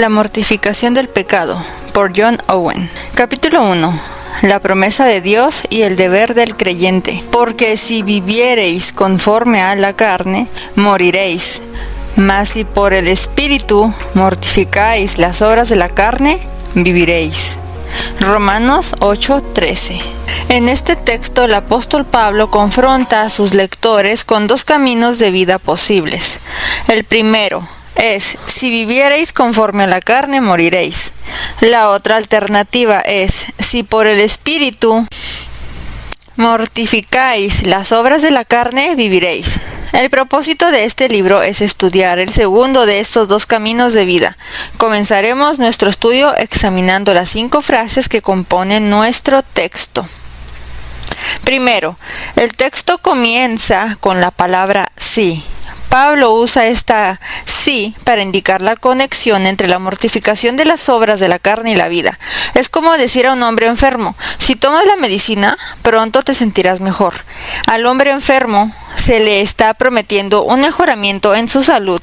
La mortificación del pecado, por John Owen. Capítulo 1. La promesa de Dios y el deber del creyente. Porque si viviereis conforme a la carne, moriréis. Mas si por el Espíritu mortificáis las obras de la carne, viviréis. Romanos 8:13. En este texto el apóstol Pablo confronta a sus lectores con dos caminos de vida posibles. El primero es: si viviereis conforme a la carne, moriréis. La otra alternativa es: si por el Espíritu mortificáis las obras de la carne, viviréis. El propósito de este libro es estudiar el segundo de estos dos caminos de vida. Comenzaremos nuestro estudio examinando las 5 frases que componen nuestro texto. Primero, el texto comienza con la palabra sí. Pablo usa esta sí para indicar la conexión entre la mortificación de las obras de la carne y la vida. Es como decir a un hombre enfermo: si tomas la medicina, pronto te sentirás mejor. Al hombre enfermo se le está prometiendo un mejoramiento en su salud,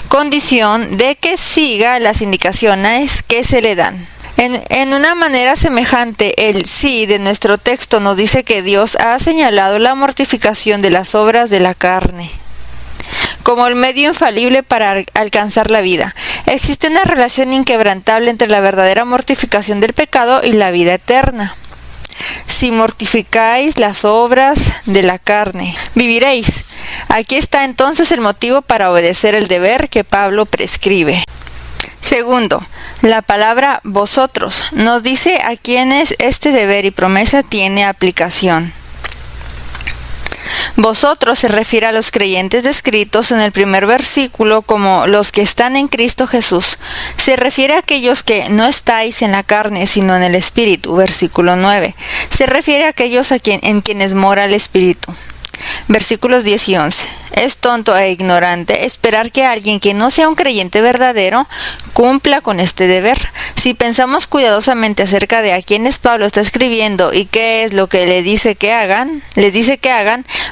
condición de que siga las indicaciones que se le dan. En una manera semejante, el sí de nuestro texto nos dice que Dios ha señalado la mortificación de las obras de la carne como el medio infalible para alcanzar la vida. Existe una relación inquebrantable entre la verdadera mortificación del pecado y la vida eterna. Si mortificáis las obras de la carne, viviréis. Aquí está entonces el motivo para obedecer el deber que Pablo prescribe. Segundo, la palabra vosotros nos dice a quienes este deber y promesa tiene aplicación. Vosotros se refiere a los creyentes descritos en el primer versículo como los que están en Cristo Jesús. Se refiere a aquellos que no estáis en la carne, sino en el Espíritu, versículo 9. Se refiere a aquellos en quienes mora el Espíritu. Versículos 10 y 11. Es tonto e ignorante esperar que alguien que no sea un creyente verdadero cumpla con este deber. Si pensamos cuidadosamente acerca de a quienes Pablo está escribiendo y qué es lo que les dice que hagan,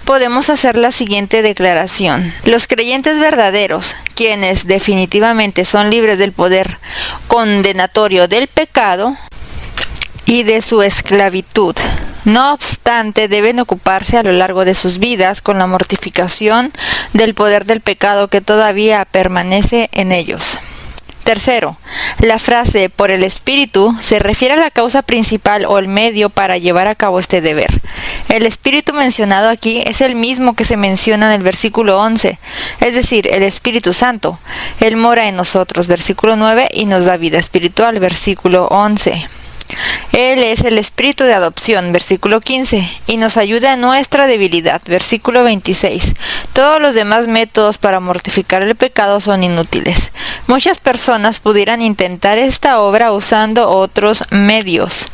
podemos hacer la siguiente declaración. Los creyentes verdaderos, quienes definitivamente son libres del poder condenatorio del pecado y de su esclavitud, no obstante, deben ocuparse a lo largo de sus vidas con la mortificación del poder del pecado que todavía permanece en ellos. Tercero, la frase por el Espíritu se refiere a la causa principal o el medio para llevar a cabo este deber. El Espíritu mencionado aquí es el mismo que se menciona en el versículo 11, es decir, el Espíritu Santo. Él mora en nosotros, versículo 9, y nos da vida espiritual, versículo 11. Él es el espíritu de adopción, versículo 15, y nos ayuda en nuestra debilidad, versículo 26. Todos los demás métodos para mortificar el pecado son inútiles. Muchas personas pudieran intentar esta obra usando otros medios.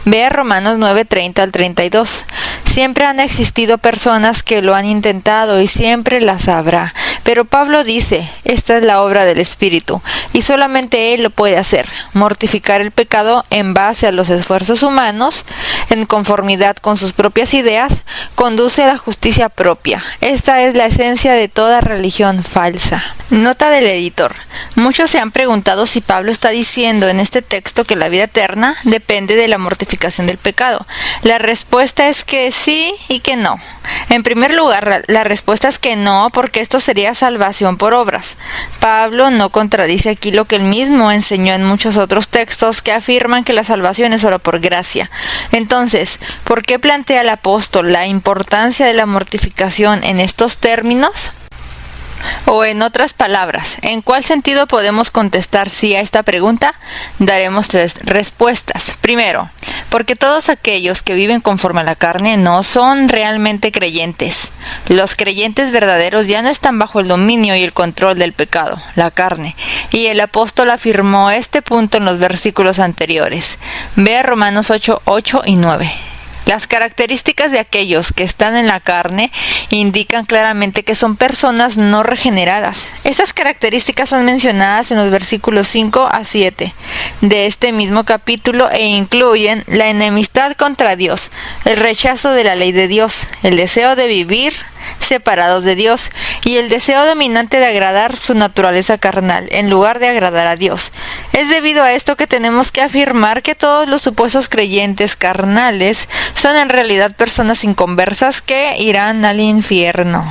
Ve Romanos 9:30 al 32. Siempre han existido personas que lo han intentado y siempre las habrá. Pero Pablo dice: esta es la obra del Espíritu, y solamente Él lo puede hacer. Mortificar el pecado en base a los esfuerzos humanos, en conformidad con sus propias ideas, conduce a la justicia propia. Esta es la esencia de toda religión falsa. Nota del editor. Muchos se han preguntado si Pablo está diciendo en este texto que la vida eterna depende de la mortificación del pecado. La respuesta es que sí y que no. En primer lugar, la respuesta es que no, porque esto sería salvación por obras. Pablo no contradice aquí lo que él mismo enseñó en muchos otros textos que afirman que la salvación es solo por gracia. Entonces, ¿por qué plantea el apóstol la importancia de la mortificación en estos términos? O en otras palabras, ¿en cuál sentido podemos contestar sí a esta pregunta? Daremos 3 respuestas. Primero, porque todos aquellos que viven conforme a la carne no son realmente creyentes. Los creyentes verdaderos ya no están bajo el dominio y el control del pecado, la carne, y el apóstol afirmó este punto en los versículos anteriores. Ve a Romanos 8:8 y 9. Las características de aquellos que están en la carne indican claramente que son personas no regeneradas. Estas características son mencionadas en los versículos 5 a 7 de este mismo capítulo e incluyen la enemistad contra Dios, el rechazo de la ley de Dios, el deseo de vivir separados de Dios y el deseo dominante de agradar su naturaleza carnal, en lugar de agradar a Dios. Es debido a esto que tenemos que afirmar que todos los supuestos creyentes carnales son en realidad personas inconversas que irán al infierno.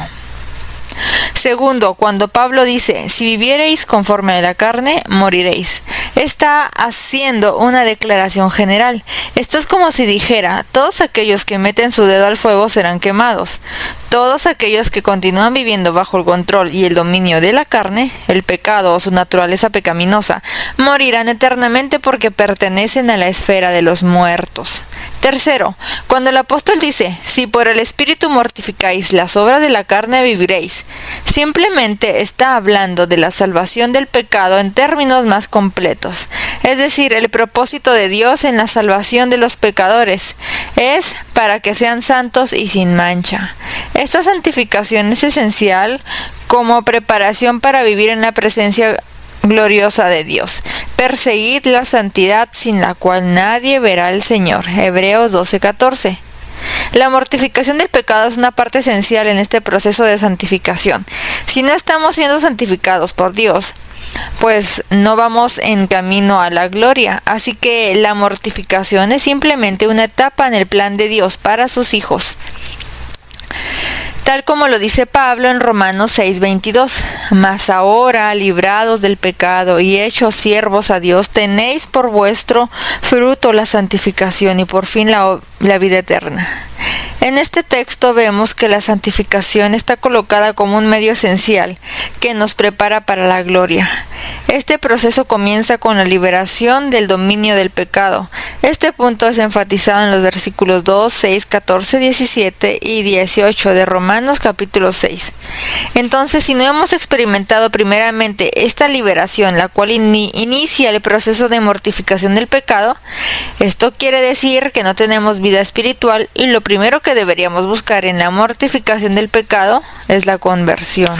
Segundo, cuando Pablo dice, si viviereis conforme a la carne, moriréis, está haciendo una declaración general. Esto es como si dijera, todos aquellos que meten su dedo al fuego serán quemados. Todos aquellos que continúan viviendo bajo el control y el dominio de la carne, el pecado o su naturaleza pecaminosa, morirán eternamente porque pertenecen a la esfera de los muertos. Tercero, cuando el apóstol dice, si por el Espíritu mortificáis las obras de la carne, viviréis, simplemente está hablando de la salvación del pecado en términos más completos, es decir, el propósito de Dios en la salvación de los pecadores es para que sean santos y sin mancha. Esta santificación es esencial como preparación para vivir en la presencia gloriosa de Dios. Perseguid la santidad sin la cual nadie verá al Señor. Hebreos 12:14. La mortificación del pecado es una parte esencial en este proceso de santificación. Si no estamos siendo santificados por Dios, pues no vamos en camino a la gloria. Así que la mortificación es simplemente una etapa en el plan de Dios para sus hijos. Tal como lo dice Pablo en Romanos 6:22, mas ahora, librados del pecado y hechos siervos a Dios, tenéis por vuestro fruto la santificación y por fin la vida eterna. En este texto vemos que la santificación está colocada como un medio esencial que nos prepara para la gloria. Este proceso comienza con la liberación del dominio del pecado. Este punto es enfatizado en los versículos 2, 6, 14, 17 y 18 de Romanos capítulo 6. Entonces, si no hemos experimentado primeramente esta liberación, la cual inicia el proceso de mortificación del pecado, esto quiere decir que no tenemos vida espiritual y lo primero que deberíamos buscar en la mortificación del pecado es la conversión.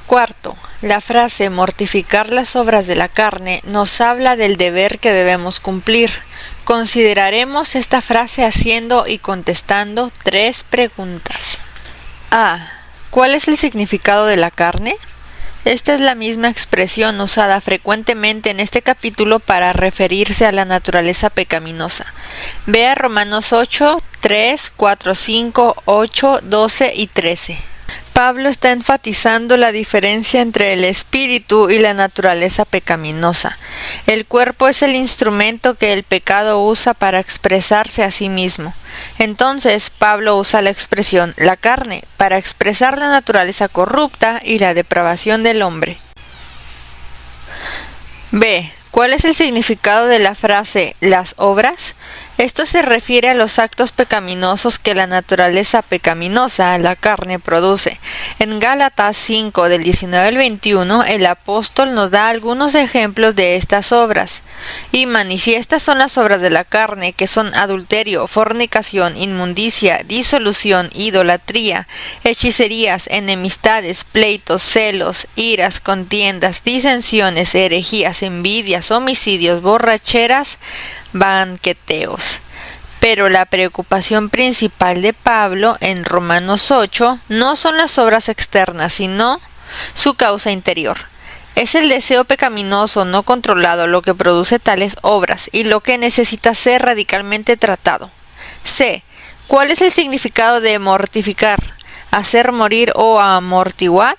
Cuarto, la frase mortificar las obras de la carne nos habla del deber que debemos cumplir. Consideraremos esta frase haciendo y contestando 3 preguntas. A. ¿Cuál es el significado de la carne? Esta es la misma expresión usada frecuentemente en este capítulo para referirse a la naturaleza pecaminosa. Vea Romanos 8, 3, 4, 5, 8, 12 y 13. Pablo está enfatizando la diferencia entre el espíritu y la naturaleza pecaminosa. El cuerpo es el instrumento que el pecado usa para expresarse a sí mismo. Entonces, Pablo usa la expresión la carne para expresar la naturaleza corrupta y la depravación del hombre. B. ¿Cuál es el significado de la frase las obras? Esto se refiere a los actos pecaminosos que la naturaleza pecaminosa, la carne, produce. En Gálatas 5, del 19 al 21, el apóstol nos da algunos ejemplos de estas obras. Y manifiestas son las obras de la carne, que son adulterio, fornicación, inmundicia, disolución, idolatría, hechicerías, enemistades, pleitos, celos, iras, contiendas, disensiones, herejías, envidias, homicidios, borracheras, banqueteos. Pero la preocupación principal de Pablo en Romanos 8 no son las obras externas, sino su causa interior. Es el deseo pecaminoso no controlado lo que produce tales obras y lo que necesita ser radicalmente tratado. C. ¿Cuál es el significado de mortificar? ¿Hacer morir o amortiguar?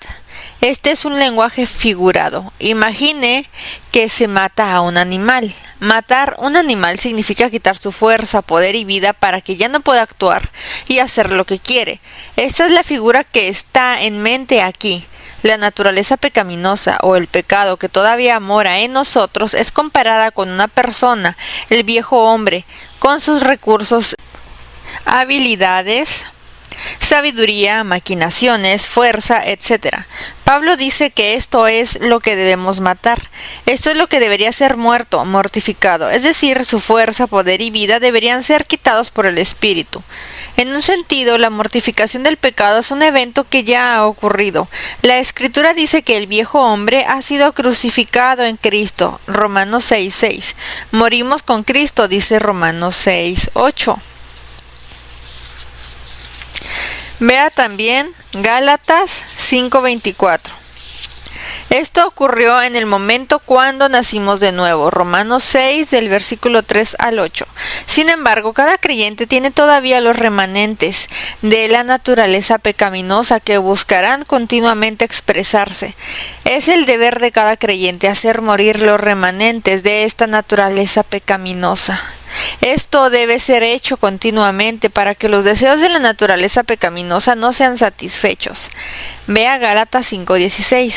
Este es un lenguaje figurado. Imagine que se mata a un animal. Matar un animal significa quitar su fuerza, poder y vida para que ya no pueda actuar y hacer lo que quiere. Esta es la figura que está en mente aquí. La naturaleza pecaminosa o el pecado que todavía mora en nosotros es comparada con una persona, el viejo hombre, con sus recursos, habilidades, sabiduría, maquinaciones, fuerza, etc. Pablo dice que esto es lo que debemos matar. Esto es lo que debería ser muerto, mortificado. Es decir, su fuerza, poder y vida deberían ser quitados por el Espíritu. En un sentido, la mortificación del pecado es un evento que ya ha ocurrido. La Escritura dice que el viejo hombre ha sido crucificado en Cristo. Romanos 6:6. Morimos con Cristo, dice Romanos 6:8. Vea también Gálatas 5:24. Esto ocurrió en el momento cuando nacimos de nuevo. Romanos 6, del versículo 3 al 8. Sin embargo, cada creyente tiene todavía los remanentes de la naturaleza pecaminosa que buscarán continuamente expresarse. Es el deber de cada creyente hacer morir los remanentes de esta naturaleza pecaminosa. Esto debe ser hecho continuamente para que los deseos de la naturaleza pecaminosa no sean satisfechos. Vea Gálatas 5:16.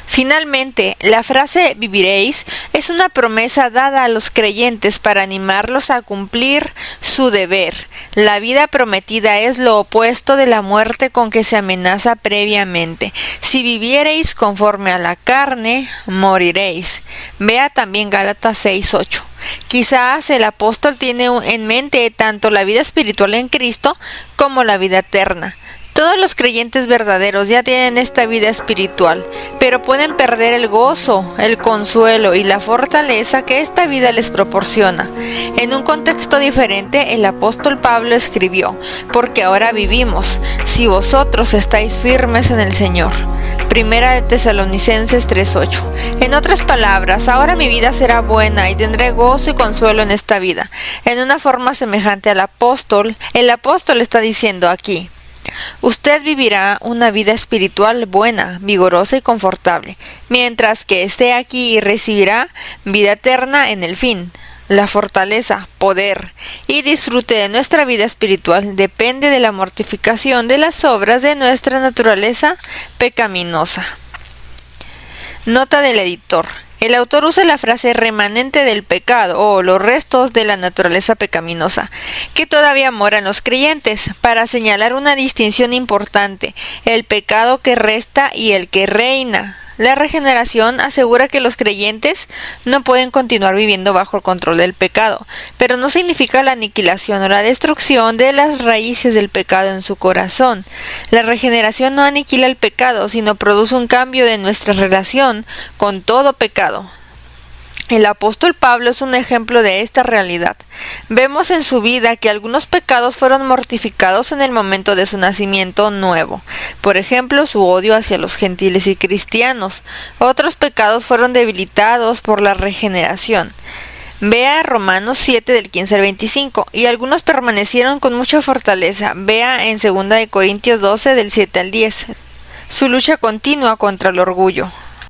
Finalmente, la frase viviréis es una promesa dada a los creyentes para animarlos a cumplir su deber. La vida prometida es lo opuesto de la muerte con que se amenaza previamente. Si viviereis conforme a la carne, moriréis. Vea también Gálatas 6:8. Quizás el apóstol tiene en mente tanto la vida espiritual en Cristo como la vida eterna. Todos los creyentes verdaderos ya tienen esta vida espiritual, pero pueden perder el gozo, el consuelo y la fortaleza que esta vida les proporciona. En un contexto diferente, el apóstol Pablo escribió: porque ahora vivimos, si vosotros estáis firmes en el Señor. Primera de Tesalonicenses 3:8. En otras palabras, ahora mi vida será buena y tendré gozo y consuelo en esta vida. En una forma semejante al apóstol, el apóstol está diciendo aquí: usted vivirá una vida espiritual buena, vigorosa y confortable, mientras que esté aquí y recibirá vida eterna en el fin. La fortaleza, poder y disfrute de nuestra vida espiritual depende de la mortificación de las obras de nuestra naturaleza pecaminosa. Nota del editor. El autor usa la frase remanente del pecado o los restos de la naturaleza pecaminosa, que todavía mora en los creyentes, para señalar una distinción importante: el pecado que resta y el que reina. La regeneración asegura que los creyentes no pueden continuar viviendo bajo el control del pecado, pero no significa la aniquilación o la destrucción de las raíces del pecado en su corazón. La regeneración no aniquila el pecado, sino produce un cambio de nuestra relación con todo pecado. El apóstol Pablo es un ejemplo de esta realidad. Vemos en su vida que algunos pecados fueron mortificados en el momento de su nacimiento nuevo. Por ejemplo, su odio hacia los gentiles y cristianos. Otros pecados fueron debilitados por la regeneración. Vea Romanos 7 del 15 al 25, y algunos permanecieron con mucha fortaleza. Vea en 2 de Corintios 12 del 7 al 10. Su lucha continua contra el orgullo.